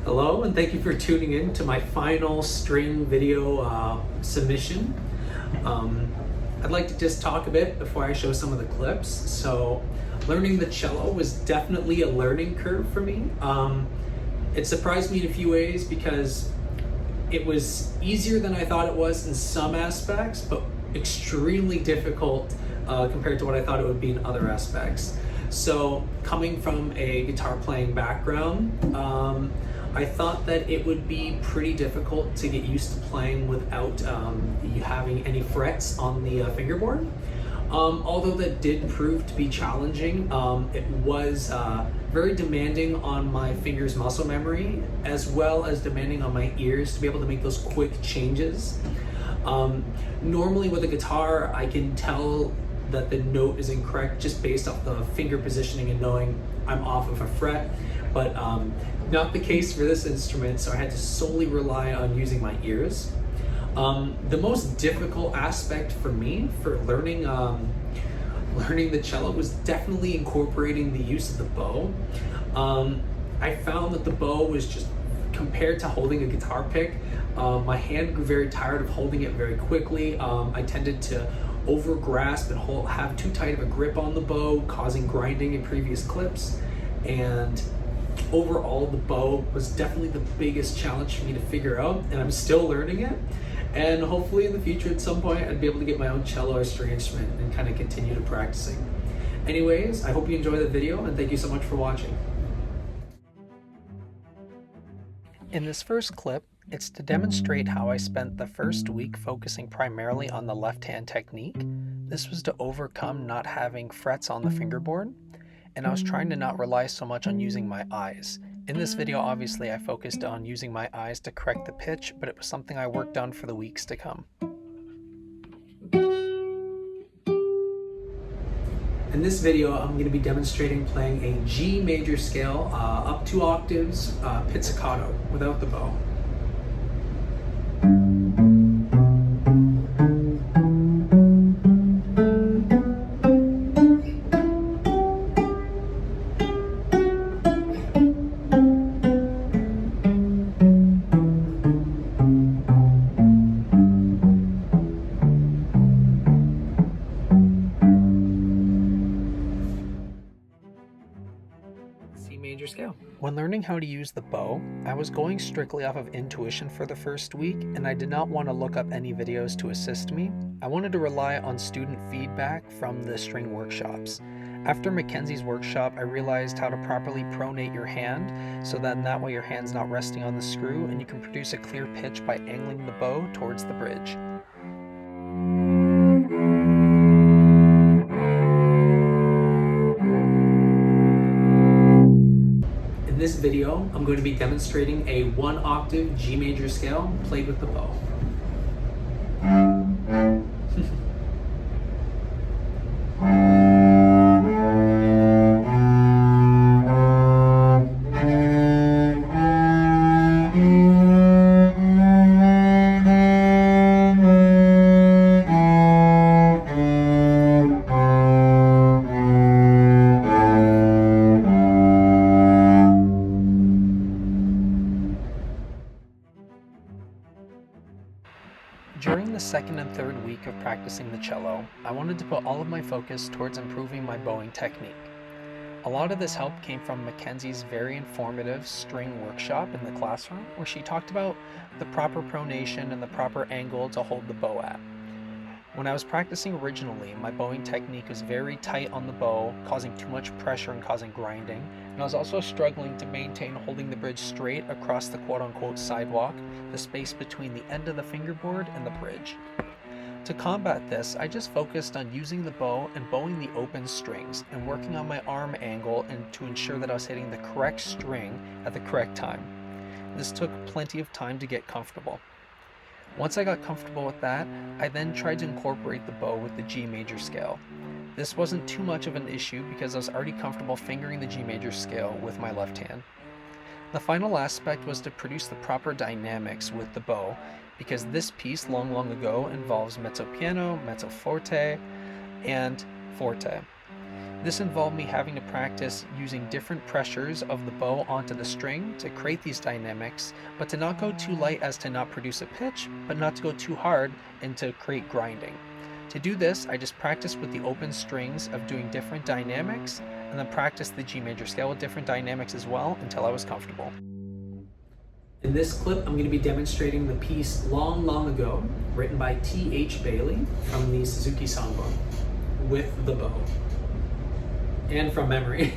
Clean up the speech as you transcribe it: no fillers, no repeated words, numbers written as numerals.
Hello, and thank you for tuning in to my final string video submission. I'd like to just talk a bit before I show some of the clips. So, learning the cello was definitely a learning curve for me. It surprised me in a few ways because it was easier than I thought it was in some aspects, but extremely difficult compared to what I thought it would be in other aspects. So, coming from a guitar playing background, I thought that it would be pretty difficult to get used to playing without you having any frets on the fingerboard. Although that did prove to be challenging, it was very demanding on my fingers' muscle memory, as well as demanding on my ears to be able to make those quick changes. Normally with a guitar, I can tell that the note is incorrect just based off the finger positioning and knowing I'm off of a fret, but not the case for this instrument, so I had to solely rely on using my ears. The most difficult aspect for me for learning the cello was definitely incorporating the use of the bow. I found that the bow was just, compared to holding a guitar pick, my hand grew very tired of holding it very quickly. I tended to over grasp and have too tight of a grip on the bow, causing grinding in previous clips. And overall, the bow was definitely the biggest challenge for me to figure out, and I'm still learning it. And hopefully in the future at some point I'd be able to get my own cello or string instrument and kind of continue to practicing. Anyways, I hope you enjoy the video, and thank you so much for watching. In this first clip, it's to demonstrate how I spent the first week focusing primarily on the left-hand technique. This was to overcome not having frets on the fingerboard, and I was trying to not rely so much on using my eyes. In this video, obviously, I focused on using my eyes to correct the pitch, but it was something I worked on for the weeks to come. In this video, I'm going to be demonstrating playing a G major scale up 2 octaves pizzicato without the bow. Major scale. When learning how to use the bow, I was going strictly off of intuition for the first week, and I did not want to look up any videos to assist me. I wanted to rely on student feedback from the string workshops. After Mackenzie's workshop, I realized how to properly pronate your hand so that way your hand's not resting on the screw and you can produce a clear pitch by angling the bow towards the bridge. In this video, I'm going to be demonstrating a 1 octave G major scale played with the bow. During the second and third week of practicing the cello, I wanted to put all of my focus towards improving my bowing technique. A lot of this help came from Mackenzie's very informative string workshop in the classroom, where she talked about the proper pronation and the proper angle to hold the bow at. When I was practicing originally, my bowing technique was very tight on the bow, causing too much pressure and causing grinding, and I was also struggling to maintain holding the bridge straight across the quote-unquote sidewalk, the space between the end of the fingerboard and the bridge. To combat this, I just focused on using the bow and bowing the open strings and working on my arm angle and to ensure that I was hitting the correct string at the correct time. This took plenty of time to get comfortable. Once I got comfortable with that, I then tried to incorporate the bow with the G major scale. This wasn't too much of an issue because I was already comfortable fingering the G major scale with my left hand. The final aspect was to produce the proper dynamics with the bow, because this piece long ago involves mezzo piano, mezzo forte, and forte. This involved me having to practice using different pressures of the bow onto the string to create these dynamics, but to not go too light as to not produce a pitch, but not to go too hard and to create grinding. To do this, I just practiced with the open strings of doing different dynamics, and then practiced the G major scale with different dynamics as well until I was comfortable. In this clip, I'm going to be demonstrating the piece Long, Long Ago, written by T.H. Bailey from the Suzuki Songbook, with the bow. And from memory.